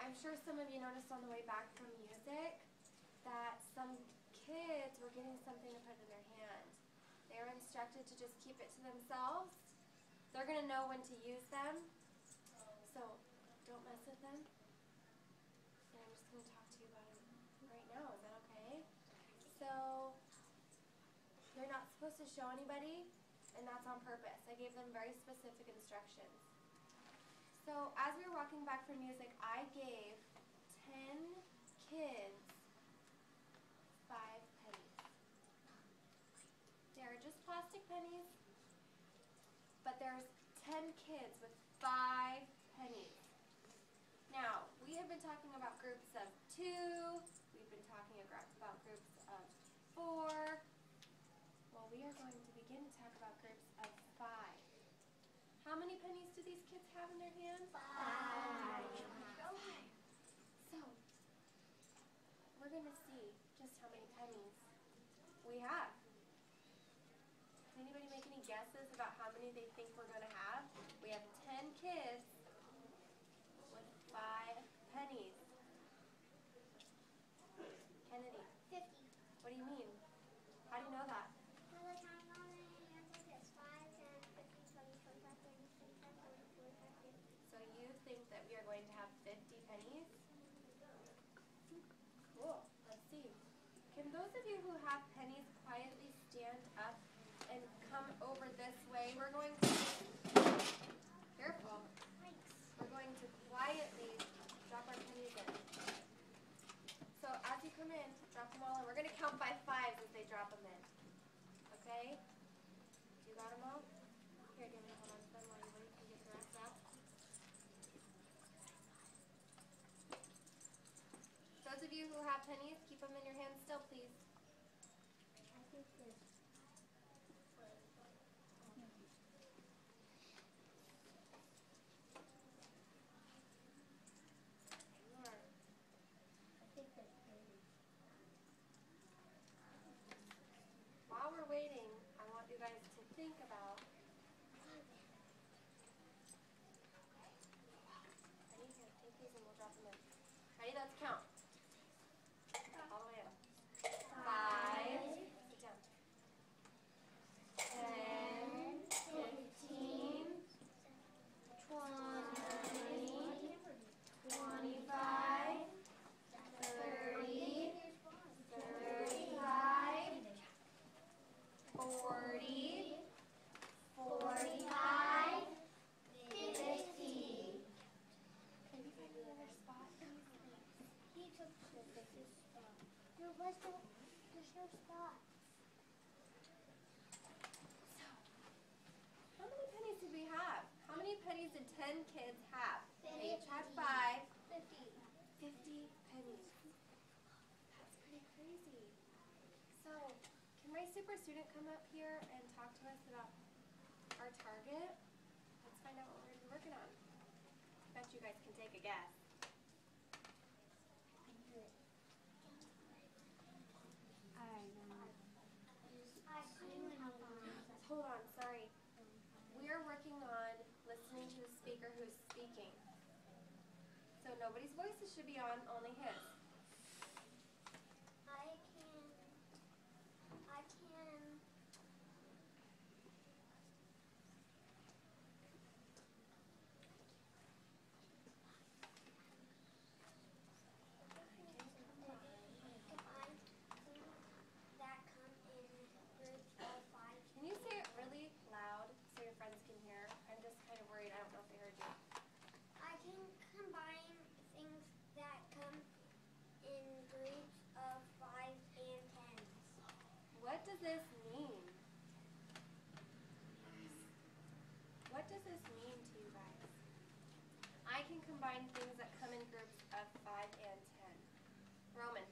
I'm sure some of you noticed on the way back from music that some kids were getting something to put in their hand. They were instructed to just keep it to themselves. They're going to know when to use them, so don't mess with them. And I'm just going to talk to you about them right now. Is that okay? So you're not supposed to show anybody, and that's on purpose. I gave them very specific instructions. So as we were walking back from music, I gave 10 kids 5 pennies. They are just plastic pennies, but there's 10 kids with 5 pennies. Now, we have been talking about groups of 2, we've been talking about groups of 4. Well, we are going to begin to talk about groups of 5. How many pennies do these kids have in their hands? 5. So, we're going to see just how many pennies we have. Does anybody make any guesses about how many they think we're going to have? We have 10 kids with 5 pennies. Kennedy. 50. What do you mean? How do you know that? By the time on the answer is 5, 10, 15, 20, 25, 30, 35, 40, 45, 50. So you think that we are going to have 50 pennies? Cool. Let's see. Can those of you who have pennies quietly stand up and come over this way? We're going to, careful, we're going to quietly drop our pennies in. So as you come in, drop them all in. We're going to count by 5s as they drop them in. Okay? You got them all? Here, give me a hold on to them while you wait and get the rest out. Those of you who have pennies, keep them in your hands still, please. I think this. While we're waiting, I want you guys to think about, ready? Here, take these and we'll drop them in. Ready? Let's count. All the way up. 5. Sit down. 10, 15, 20, 25, 30, 35, 40, 45, 50. Can you find another spot, please? He took this spot. No, there's no spot. So, how many pennies did we have? How many pennies did 10 kids have? They each had 5. 50. 50 pennies. That's pretty crazy. So, can my super student come up here and talk to us about our target? Let's find out what we're going to be working on. I bet you guys can take a guess. Hold on, sorry. We are working on listening to the speaker who's speaking. So nobody's voices should be on, only his. I can. That come in groups of 5. Can you say it really loud so your friends can hear? I'm just kind of worried. I don't know if they heard you. I can combine things that come in groups of 5 and 10s. What does this mean? What does this mean to you guys? I can combine things that come in groups of 5 and 10. Roman.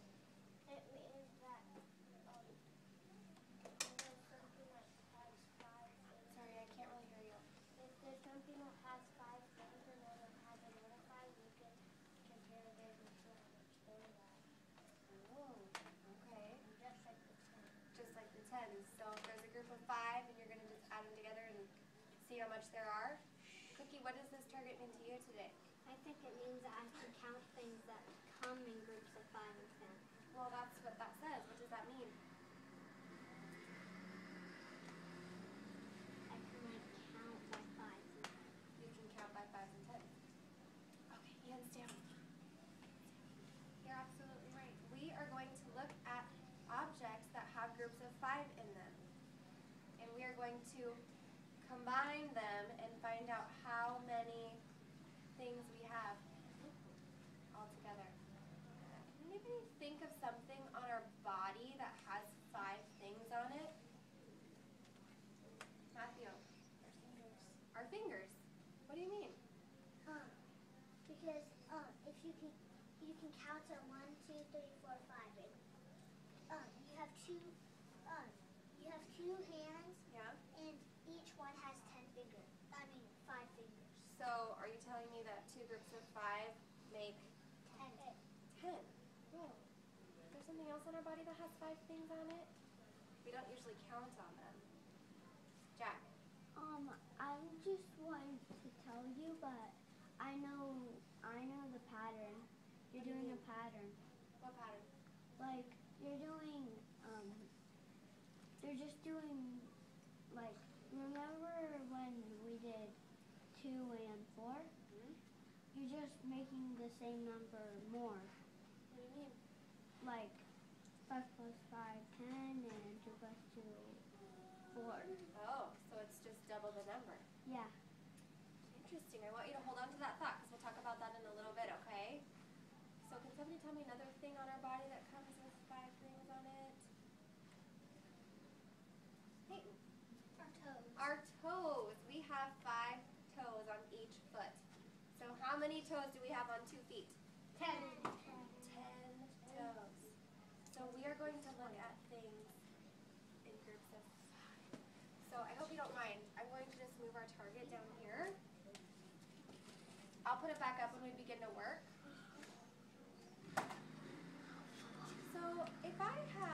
It means that there's something that has 5 things. Sorry, I can't really hear you. If there's something that has 5 things and one that has another 5, you can compare theirs and see how much they have. Oh, okay. Just like the 10. Just like the 10s. So if there's a group of 5 and you're going to just add them together and see how much there are. Cookie, what does this target mean to you today? I think it means that I can count things that come in groups of 5 and 10. Well, that's what that says. What does that mean? I can like count by 5s and 10s. You can count by 5s and 10s. Okay, hands down. You're absolutely right. We are going to look at objects that have groups of 5 in them. And we are going to combine them and find out how many things we have all together. Can anybody think of something on our body that has 5 things on it? Matthew. Our fingers. What do you mean? Because if you can count to 1, 2, 3, 4, 5. And, you have two hands. Yeah. And each one has 10 fingers. I mean 5 fingers. So are you telling me that 2 groups of 5 make 10? Whoa. Is there something else on our body that has 5 things on it? We don't usually count on them. Jack. I just wanted to tell you, but I know the pattern. You're What do you doing mean? a pattern. What pattern? Like you're doing they're just doing like remember when we did 2 and 4? Hmm? You're just making the same number more. What do you mean? Like 5 plus 5, 10, and 2 plus 2, 4. Oh, so it's just double the number. Yeah. Interesting. I want you to hold on to that thought because we'll talk about that in a little bit, okay? So can somebody tell me another thing on our body that comes with 5 things on it? Peyton. Our toes. Our toes. We have 5 toes on each foot. So how many toes do we have on 2 feet? 10. 10 toes. So we are going to look at things in groups of 5. So I hope you don't mind. I'm going to just move our target down here. I'll put it back up when we begin to work.